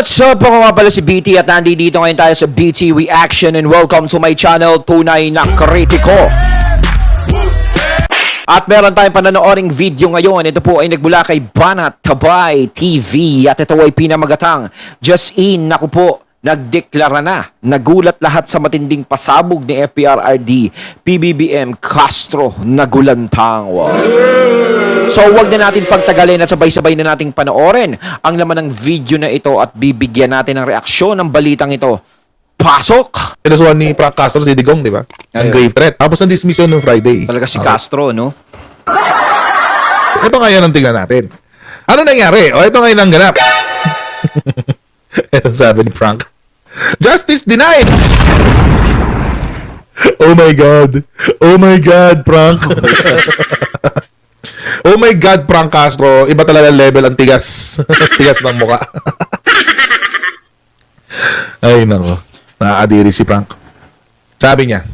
What's up? Ako nga pala si BT at nandito ngayon tayo sa BT Reaction and welcome to my channel, Tunay na Kritiko. At meron tayong panonooring video ngayon. Ito po ay nagmula kay Banat Tabay TV at ito ay pinamagatang Just In. Naku po, nagdeklara na. Nagulat lahat sa matinding pasabog ni FPRRD, PBBM, Castro, nagulantang. Wow. So wag na natin pagtagalin at sabay-sabay na nating panoorin ang laman ng video na ito at bibigyan natin ng reaksyon ng balitang ito. Pasok! Pinasuhan ni Frank Castro si Digong, di ba? Ang grave threat. Tapos na-dismiss yun noong Friday. Talaga si Castro, no? Ito nga yan ang tingnan natin. Ano nangyari? O ito ngayon ang ganap. Ito sabi ni Frank. Justice denied! Oh my God. Oh my God, Frank. Oh my God, Frank Castro. Iba talaga level ang tigas. Tigas ng muka. Ay, nako. Nakakadiri si Frank. Sabi niya,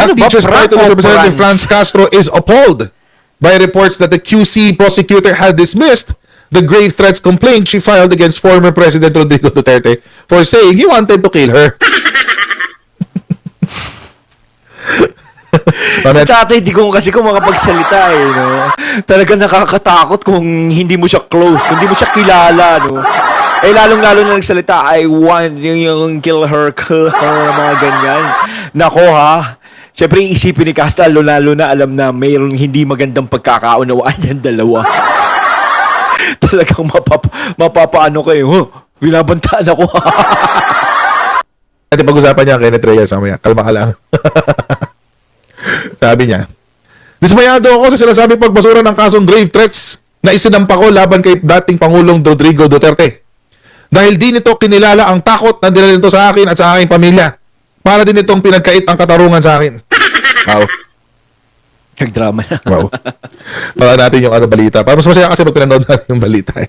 Ano ba, teachers Frank party o Representative Franz? Franz Castro is appalled by reports that the QC prosecutor had dismissed the grave threats complaint she filed against former President Rodrigo Duterte for saying he wanted to kill her. Si Tatay Digong kasi kung makapagsalita eh, no? Talagang nakakatakot kung hindi mo siya close, kung hindi mo siya kilala, no? Eh, lalong-lalo na nagsalita, I want yung kill her, mga ganyan. Nako ha, syempre isipin ni Casta, lalo na alam na mayroong hindi magandang pagkakaunawaan yan dalawa. Talagang mapapaano kayo, huh? Binabantaan ako. At pag-usapan niya kay Netreyes mamaya. Kalma ka lang. Sabi niya, dismayado ako sa sinasabing pagbasura ng kasong grave threats na isinampa ko laban kay dating Pangulong Rodrigo Duterte. Dahil di nito kinilala ang takot na dinala nito sa akin at sa aking pamilya. Para din itong pinagkait ang katarungan sa akin. Wow. Nagdrama na. Wow. Para natin yung balita. Para mas masaya kasi pag pinanood natin yung balita eh.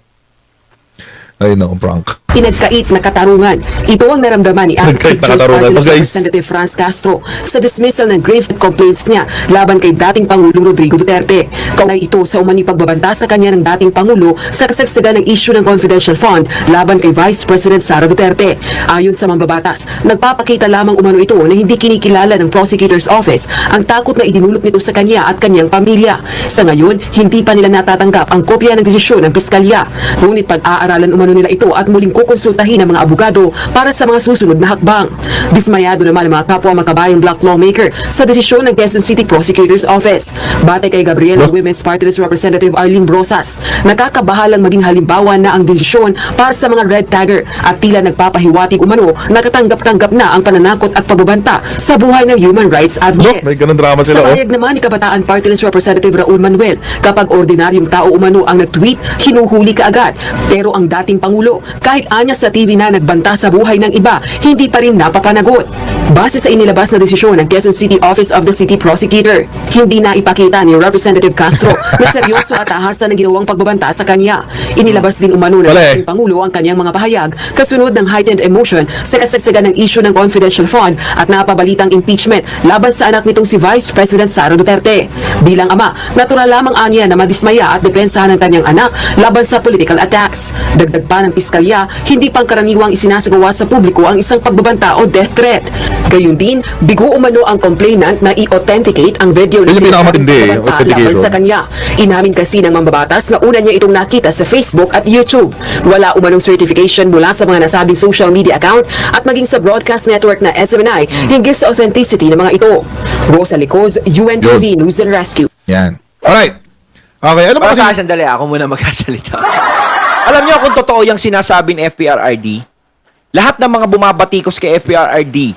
Ay no, Frank. Pinagkait na katarungan. Ito ang naramdaman ni Pinagkait active na Juice katarungan. Party Guys. Representative Franz Castro sa dismissal ng grave complaints niya laban kay dating Pangulong Rodrigo Duterte. Kaunay ito sa umani pagbabanta sa kanya ng dating Pangulo sa kasagsagan ng issue ng confidential fund laban kay Vice President Sara Duterte. Ayon sa mambabatas, nagpapakita lamang umano ito na hindi kinikilala ng Prosecutor's Office ang takot na idinulot nito sa kanya at kanyang pamilya. Sa ngayon, hindi pa nila natatanggap ang kopya ng desisyon ng Piskalya. Ngunit pag-aaralan umano nila ito at muling kukonsultahin ng mga abogado para sa mga susunod na hakbang. Dismayado naman ang mga kapwa makabayang black lawmaker sa desisyon ng Quezon City Prosecutor's Office. Batay kay Gabriela Women's Party List Representative Arlene Brosas, nakakabahalang maging halimbawa na ang desisyon para sa mga red tagger at tila nagpapahiwatig umano na katanggap-tanggap na ang pananakot at pagbabanta sa buhay ng human rights advocates. May ganun drama sila. Sa payag naman ni Kabataan Party List Representative Raul Manuel, kapag ordinaryong tao umano ang nag-tweet, hinuhuli kaagad. Pero ang dating Pangulo, kahit anya sa TV na nagbanta sa buhay ng iba, hindi pa rin napapanagot. Base sa inilabas na desisyon ng Quezon City Office of the City Prosecutor, hindi na ipakita ni Representative Castro na seryoso at ahasan ng ginawang pagbabanta sa kanya. Inilabas din umano ng dating Pangulo ang kanyang mga pahayag kasunod ng heightened emotion sa kasagsagan ng issue ng confidential fund at napabalitang impeachment laban sa anak nitong si Vice President Sara Duterte. Bilang ama, natural lamang anya na madismaya at depensahan ng kanyang anak laban sa political attacks. Dagdag pa ng piskalya, hindi pangkaraniwang isinasagawa sa publiko ang isang pagbabanta o death threat. Gayun din, bigo umano ang complainant na i-authenticate ang video na pinakamatindi, laban sa kanya. Inamin kasi ng mambabatas na una niya itong nakita sa Facebook at YouTube. Wala umanong certification mula sa mga nasabing social media account at maging sa broadcast network na SMNI hinggil sa authenticity ng mga ito. Rosa Licoz, UNTV News and Rescue. Yan. Alright. Okay, ano ba Para sa kasi? akin, sandali, ako muna magkasalita. Alam niyo kung totoo yung sinasabi ni FPRRD, lahat ng mga bumabatikos kay FPRRD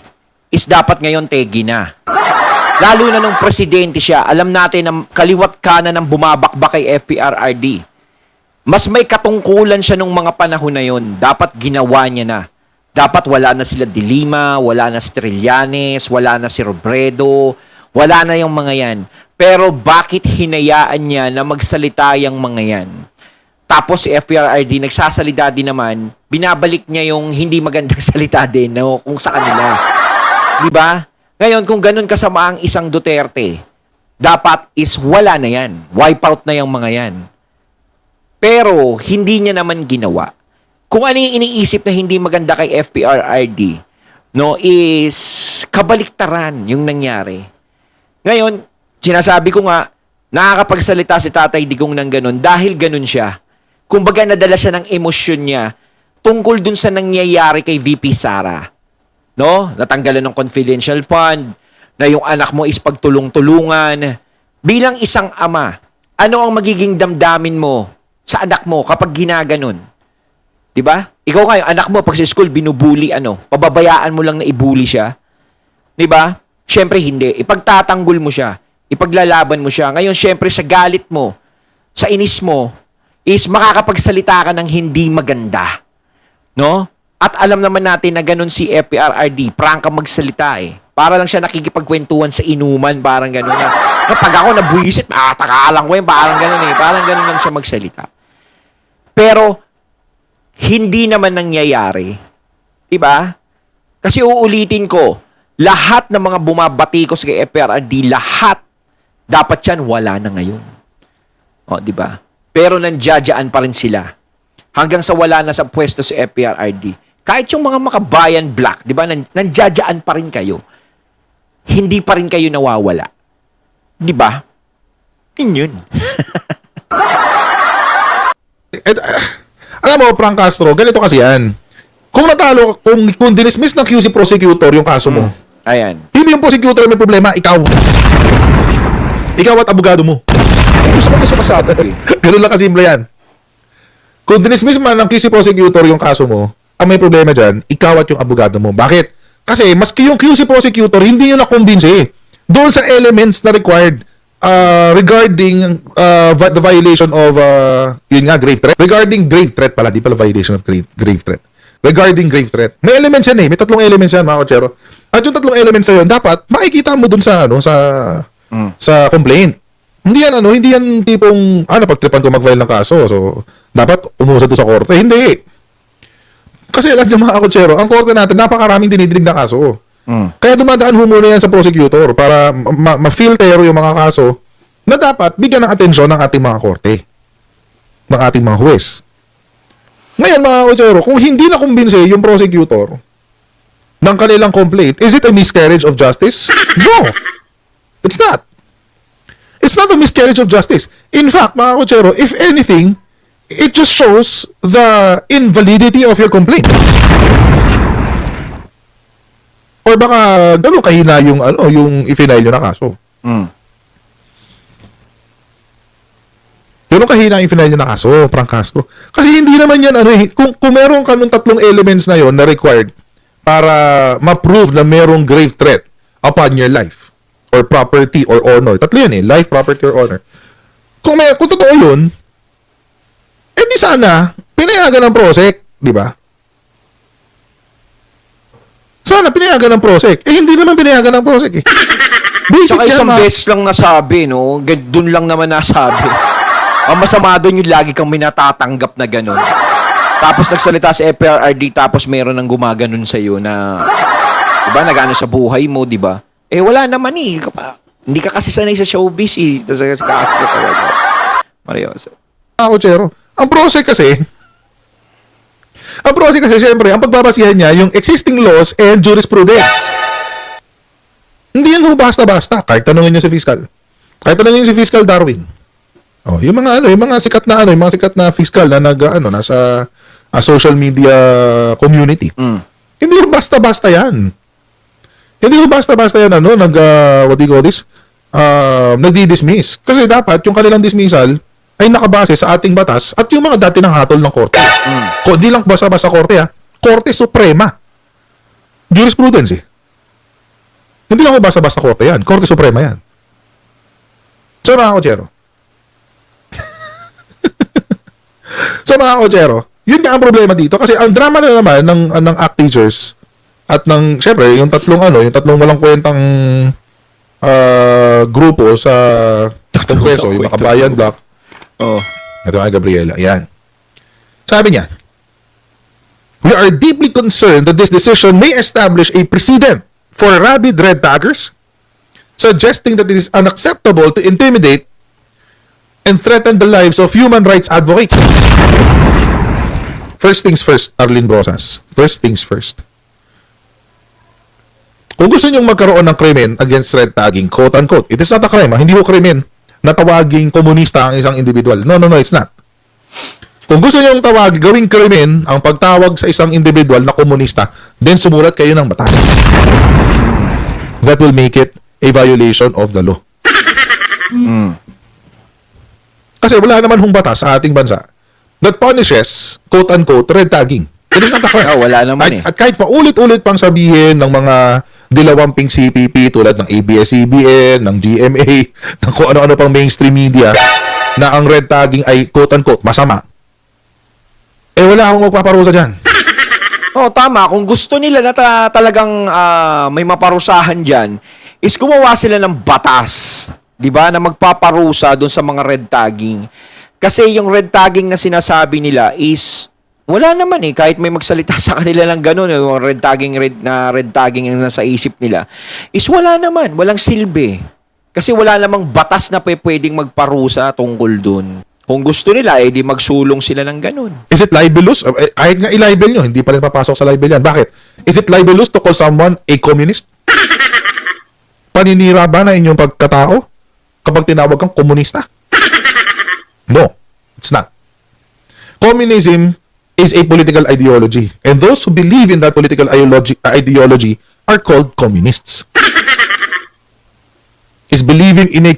is dapat ngayon tegi na. Lalo na nung presidente siya, alam natin na kaliwat kanan ng bumabakbak kay FPRRD. Mas may katungkulan siya nung mga panahon na yon. Dapat ginawa niya na. Dapat wala na sila De Lima, wala na si Trillanes, wala na si Robredo, wala na yung mga yan. Pero bakit hinayaan niya na magsalita yung mga yan? Tapos si FPRRD nagsasalita din naman, binabalik niya yung hindi magandang salita din no, kung sa kanila. Di ba? Ngayon, kung ganun kasama ang isang Duterte, dapat is wala na yan. Wipe out na yung mga yan. Pero, hindi niya naman ginawa. kung ano yung iniisip na hindi maganda kay FPRRD, no, is kabaliktaran yung nangyari. Ngayon, sinasabi ko nga, nakakapagsalita si Tatay Digong ng ganun dahil ganun siya. Kumbaga nadala siya ng emosyon niya tungkol dun sa nangyayari kay VP Sara. No? Natanggalan ng confidential fund, na yung anak mo is pagtulong-tulungan. Bilang isang ama, ano ang magiging damdamin mo sa anak mo kapag ginaganon? 'Di ba? Ikaw nga, yung anak mo pag sa school binubuli, pababayaan mo lang na ibuli siya. 'Di ba? Syempre hindi. Ipagtatanggol mo siya. Ipaglalaban mo siya. Ngayon, syempre sa galit mo, sa inis mo, is makakapagsalita ka ng hindi maganda. No? At alam naman natin na ganun si FPRRD, prangka magsalita eh. Para lang siya nakikipagkwentuhan sa inuman, parang ganun na. Pag ako nabuisit, nakatakalang ko yun, parang ganun eh. Parang ganun lang siya magsalita. Pero, hindi naman nangyayari. Diba? Kasi uulitin ko, lahat ng mga bumabatikos kay FPRRD, lahat, dapat yan wala na ngayon. O, diba? Pero nandiyadyaan pa rin sila. Hanggang sa wala na sa pwesto si FPRRD. Kahit yung mga makabayan black, di ba, nandiyadyaan pa rin kayo. Hindi pa rin kayo nawawala. Di ba? Yun. Alam mo, Frank Castro, ganito kasi yan. Kung natalo, kung dinismiss ng QC prosecutor yung kaso mo, Ayan. hindi yung prosecutor may problema, ikaw. Ikaw at abogado mo. Gusto ko masabi ko eh. Ganun lang kasimple yan. Kung dinismiss man ng QC prosecutor yung kaso mo, ang may problema dyan, ikaw at yung abogado mo. Bakit? Kasi maski yung QC prosecutor, hindi nyo na-convince doon sa elements na required regarding the violation of yun nga, grave threat. Regarding grave threat pala, di pala violation of grave threat. Regarding grave threat. May elements yan may 3 elements yan, mga kotsero. At yung 3 elements na yun, dapat makikita mo doon sa sa complaint. Hindi yan tipong pagtripan ko mag-file ng kaso. So, dapat umusad doon sa korte. Hindi. Kasi alam niyo mga kotsero, ang korte natin, napakaraming dinidinig na kaso. Kaya dumadaan muna yan sa prosecutor para ma-filter yung mga kaso na dapat bigyan ng atensyon ng ating mga korte, ng ating mga huwes. Ngayon mga kotsero, kung hindi na kumbinse yung prosecutor ng kanilang complaint, is it a miscarriage of justice? No! It's not. It's not a miscarriage of justice. In fact, mga kotsero, if anything, it just shows the invalidity of your complaint. Or baka gano'n kahina yung i-file nyo na kaso. Gano'n kahina yung i-file nyo na kaso, Frank Castro. Kasi hindi naman yan, kung meron ka nung 3 elements na yon na required para ma-prove na merong grave threat upon your life or property or honor. 3 yan life, property, or honor. Kung totoo yun, di sana, pinayagan ng prosek, di ba? Sana pinayagan ng prosek. Hindi naman pinayagan ng prosek Basic Saka yan, isang beses lang nasabi, no? Doon lang naman nasabi. Ang masama doon yung lagi kang minatatanggap na gano'n. Tapos nagsalita si FPRRD, tapos meron ng gumaganon sa'yo na, di ba, nag-ano sa buhay mo, di ba? Wala naman Hindi ka kasi sanay sa showbiz Tapos si Castro talaga. Marioso. Kotsero. Ang prosek kasi, syempre, ang pagbabasihan niya, yung existing laws and jurisprudence. Hindi yan basta-basta. Kahit tanungin niyo si Fiscal. Kahit tanungin niyo si Fiscal Darwin. Yung mga sikat na fiscal na nasa social media community. Hindi yung basta-basta yan. Hindi yung basta-basta yan, what do you call this? Nagdi-dismiss. Kasi dapat, yung kanilang dismissal, ay nakabase sa ating batas at yung mga dati ng hatol ng korte. Hindi lang basta-basta korte Korte Suprema. Jurisprudence Hindi lang basta-basta korte yan. Korte Suprema yan. So mga kotsero. Yun nga ang problema dito. Kasi ang drama na naman ng ACT teachers at syempre, yung tatlong walang kwentang grupo sa Kongreso, yung Makabayan Black. Ito kay Gabriela. Yan. Sabi niya, we are deeply concerned that this decision may establish a precedent for rabid red taggers, suggesting that it is unacceptable to intimidate and threaten the lives of human rights advocates. First things first, Arlene Brosas. First things first. Kung gusto nyong magkaroon ng krimen against red tagging, quote-unquote, it is not a crime. Hindi ko krimen na tawaging komunista ang isang individual. No, it's not. Kung gusto nyong gawing krimen ang pagtawag sa isang individual na komunista, then sumulat kayo ng batas. That will make it a violation of the law. Kasi wala naman hong batas sa ating bansa that punishes, quote-unquote, red tagging. It is not a crime. Wala naman At kahit paulit-ulit pang sabihin ng mga dilawamping CPP tulad ng ABS-CBN, ng GMA, ng kung ano-ano pang mainstream media na ang red tagging ay quote-unquote masama. Wala akong magpaparusa dyan. Tama. Kung gusto nila na talagang may maparusahan dyan, is gumawa sila ng batas, di ba, na magpaparusa doon sa mga red tagging. Kasi yung red tagging na sinasabi nila is wala naman kahit may magsalita sa kanila ng gano'n, yung red tagging yung nasa isip nila, is wala naman, walang silbi. Kasi wala namang batas na pwedeng magparusa tungkol doon. Kung gusto nila, di magsulong sila ng gano'n. Is it libelous? Kahit nga i-libel nyo, hindi pa rin papasok sa libel yan. Bakit? Is it libelous to call someone a communist? Paninira ba na inyong pagkatao kapag tinawag kang komunista? No, it's not. Communism is a political ideology, and those who believe in that political ideology are called communists. Is believing in a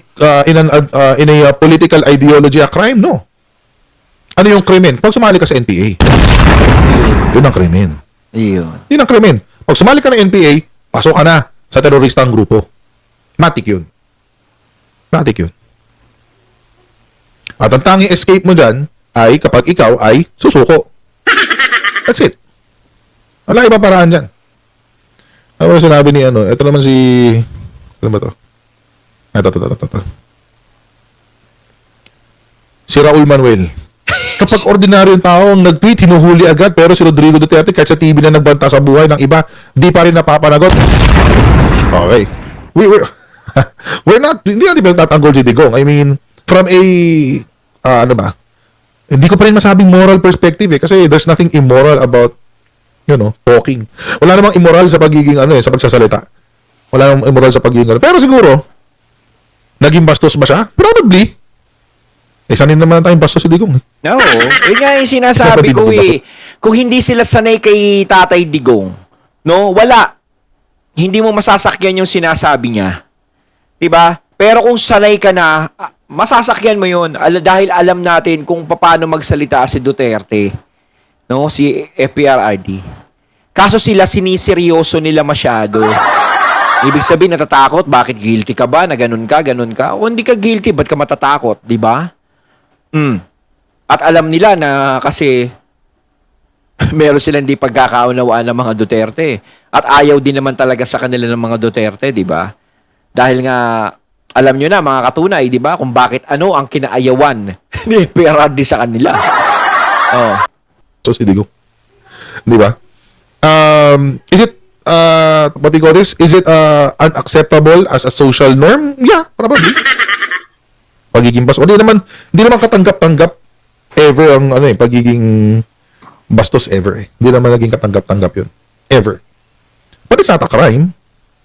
political ideology a crime? No. Ano yung krimen? Pag sumali ka sa NPA, yun ang krimen. Yun ang krimen. Pag sumali ka ng NPA, pasok ka na sa teroristang grupo. Matik yun. At ang tanging escape mo dyan ay kapag ikaw ay susuko. That's it. Wala ibang paraan dyan. Ano ba sinabi ni ito naman si... Ano ba to? Ito. Si Raul Manuel. Kapag ordinaryong tao ang nag-tweet, hinuhuli agad, pero si Rodrigo Duterte, kahit sa TV na nagbanta sa buhay ng iba, di pa rin napapanagot. Okay. We're not, hindi natin tatanggol si Digong. I mean, from a, hindi ko pa rin masabing moral perspective kasi there's nothing immoral about, talking. Wala namang immoral sa pagiging, sa pagsasalita. Wala namang immoral sa pagiging, pero siguro, naging bastos ba siya? Probably. Sanin naman tayong bastos si Digong. No, yun nga yung sinasabi ko Kung hindi sila sanay kay Tatay Digong, wala. Hindi mo masasakyan yung sinasabi niya. 'Di ba? Pero kung sanay ka na, masasakyan mo yun dahil alam natin kung paano magsalita si Duterte. Si FPRRD. Kaso sila siniseryoso nila masyado. Ibig sabihin, natatakot. Bakit guilty ka ba? Na ganun ka? O hindi ka guilty, ba't ka matatakot? Di ba? At alam nila na kasi meron silang di pagkakaunawaan ng mga Duterte. At ayaw din naman talaga sa kanila ng mga Duterte, di ba? Dahil nga, alam nyo na, mga katunay, di ba? Kung bakit ang kinaayawan ni PRRD sa kanila. So, si Digong. Di ba? Is it what do you call this? Is it unacceptable as a social norm? Yeah, probably. Pagiging bastos. Hindi naman katanggap-tanggap ever ang pagiging bastos ever. Hindi naman naging katanggap-tanggap yun. Ever. But it's not a crime.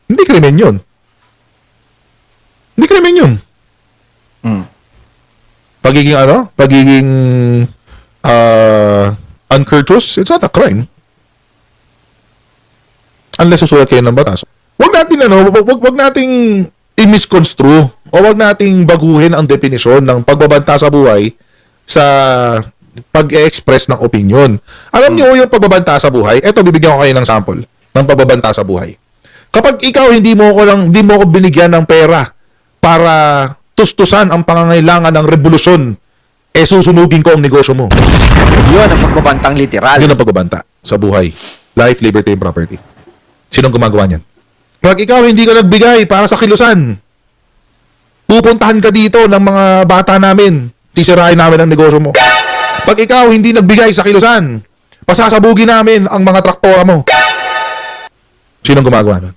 Hindi krimen yun. Pagiging Pagiging uncourteous, it's not a crime. Unless susulat kayo ng batas. Wag nating i-misconstrue o wag nating baguhin ang definisyon ng pagbabanta sa buhay sa pag-e-express ng opinion. Alam niyo yung pagbabanta sa buhay, eto bibigyan ko kayo ng sample ng pagbabanta sa buhay. Kapag ikaw hindi mo ko binigyan ng pera para tustusan ang pangangailangan ng revolusyon, susunugin ko ang negosyo mo. Yun ang pagbabantang literal. Yun ang pagbabanta sa buhay. Life, liberty, and property. Sinong gumagawa niyan? Pag ikaw hindi ka nagbigay para sa kilusan, pupuntahan ka dito ng mga bata namin, sisirain namin ang negosyo mo. Pag ikaw hindi nagbigay sa kilusan, pasasabugin namin ang mga traktora mo. Sinong gumagawa nun?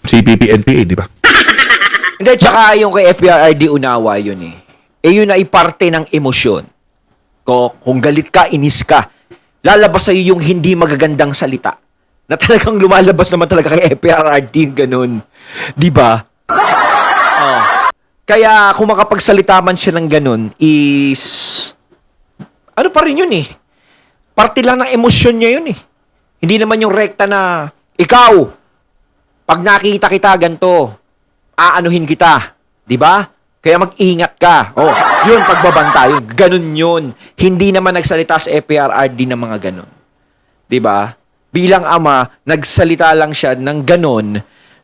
CPP, NPA, di ba? Hindi, tsaka yung kay FPRRD unawa yun yun ay parte ng emosyon. Kung galit ka, inis ka, lalabas sa'yo yung hindi magagandang salita. Na talagang lumalabas naman talaga kay FPRRD yung ganun. Di ba? Oh. Kaya kung makapagsalita man siya ng ganun, is... Ano pa rin yun eh? Parte lang ng emosyon niya yun eh. Hindi naman yung rekta na, ikaw, pag nakita kita ganito, aanuhin kita. Di ba? Kaya mag-ingat ka. Oh, yun, pagbabanta yun. Ganun yun. Hindi naman nagsalita sa FPRRD ng mga ganun. Di ba? Bilang ama, nagsalita lang siya ng ganun,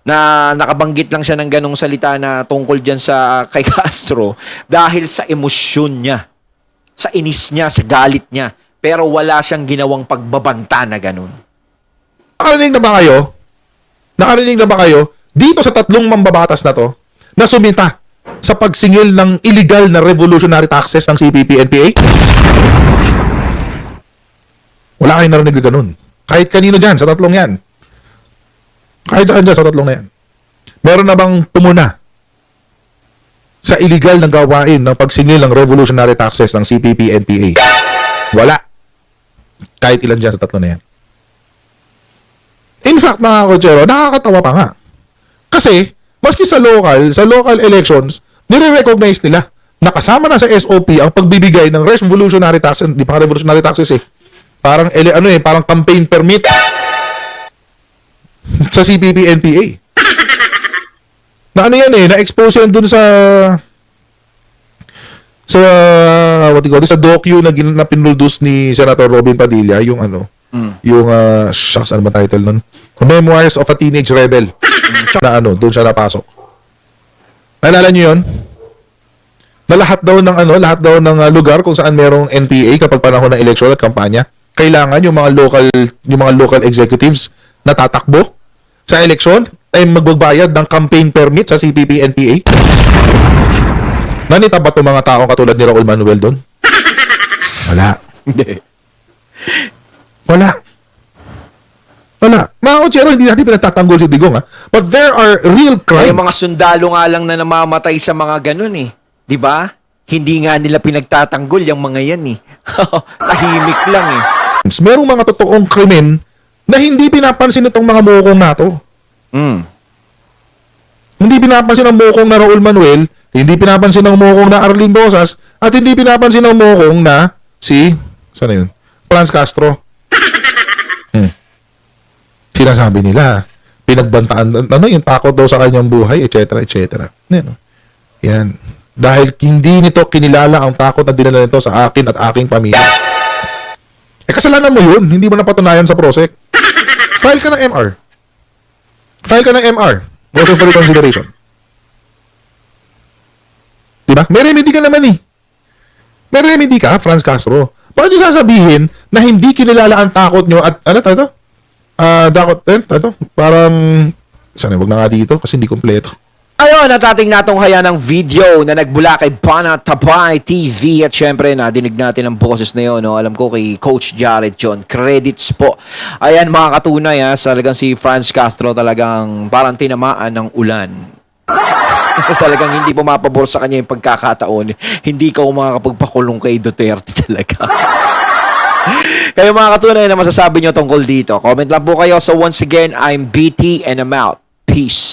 na nakabanggit lang siya ng ganung salita na tungkol dyan sa kay Castro dahil sa emosyon niya, sa inis niya, sa galit niya. Pero wala siyang ginawang pagbabanta na ganun. Nakarinig na ba kayo? Nakarinig na ba kayo dito sa tatlong mambabatas na to na sumita sa pagsingil ng illegal na revolutionary taxes ng CPP-NPA? Wala kayong narinig na ganun. Kahit kanino dyan, sa tatlong yan. Kahit saan dyan, sa tatlong na yan. Meron na bang tumuna sa illegal na gawain ng pagsingil ng revolutionary taxes ng CPP-NPA? Wala. Kahit ilan dyan sa tatlo na yan. In fact, mga kotsero, nakakatawa pa nga. Kasi, maski sa local elections, nire-recognize nila na kasama na sa SOP ang pagbibigay ng revolutionary taxes, di pa revolutionary taxes eh. Parang, parang campaign permit sa CPP-NPA. Na ano yan eh, na-expose yan dun sa sa docu na pinroduce ni Senator Robin Padilla, yung yung shucks, ano ba title nun? Memoirs of a Teenage Rebel. Na doon siya napasok. Naalala niyo yun? Na lahat daw ng lugar kung saan merong NPA kapag panahon ng eleksyon at kampanya, kailangan yung mga local executives na tatakbo sa eleksyon ay magbabayad ng campaign permit sa CPP-NPA. Nanita ba itong mga taong katulad ni Raul Manuel doon? Wala. Wala. Mga kotsero, hindi natin pinagtatanggol si Digong, ha? But there are real Kaya crime. mga sundalo nga lang na namamatay sa mga ganun eh. Di ba? Hindi nga nila pinagtatanggol yung mga yan eh. Tahimik lang eh. Merong mga totoong krimen na hindi pinapansin itong mga mukong nato. Hindi pinapansin ng mukong na Raul Manuel, hindi pinapansin ng mukong na Arlene Rosas, at hindi pinapansin ng mukong na saan yun? Franz Castro. Sinasabi nila, pinagbantaan, yung takot daw sa kanyang buhay, etc. Yan. Dahil hindi nito kinilala ang takot na dinala nito sa akin at aking pamilya. Kasalanan mo yun, hindi mo napatunayan sa prosek. File ka ng MR. Motion for reconsideration. Diba? May remedy ka naman eh. May remedy ka, Franz Castro. Bakit nyo sasabihin na hindi kinilala ang takot nyo at, parang, wag na nga dito kasi hindi kompleto. Ayun, at ating natunghayan ng video na nagbula kay Bana Tabay TV at syempre nadinig natin ang boses na yun. No? Alam ko kay Coach Jared John. Credits po. Ayan mga katunay talagang si Franz Castro talagang parang tinamaan ng ulan. Talagang hindi pumapabor sa kanya yung pagkakataon. Hindi ka makakapagpakulong kay Duterte talaga. Kayo mga katunay na masasabi nyo tungkol dito. Comment lang po kayo. So once again, I'm BT and I'm out. Peace.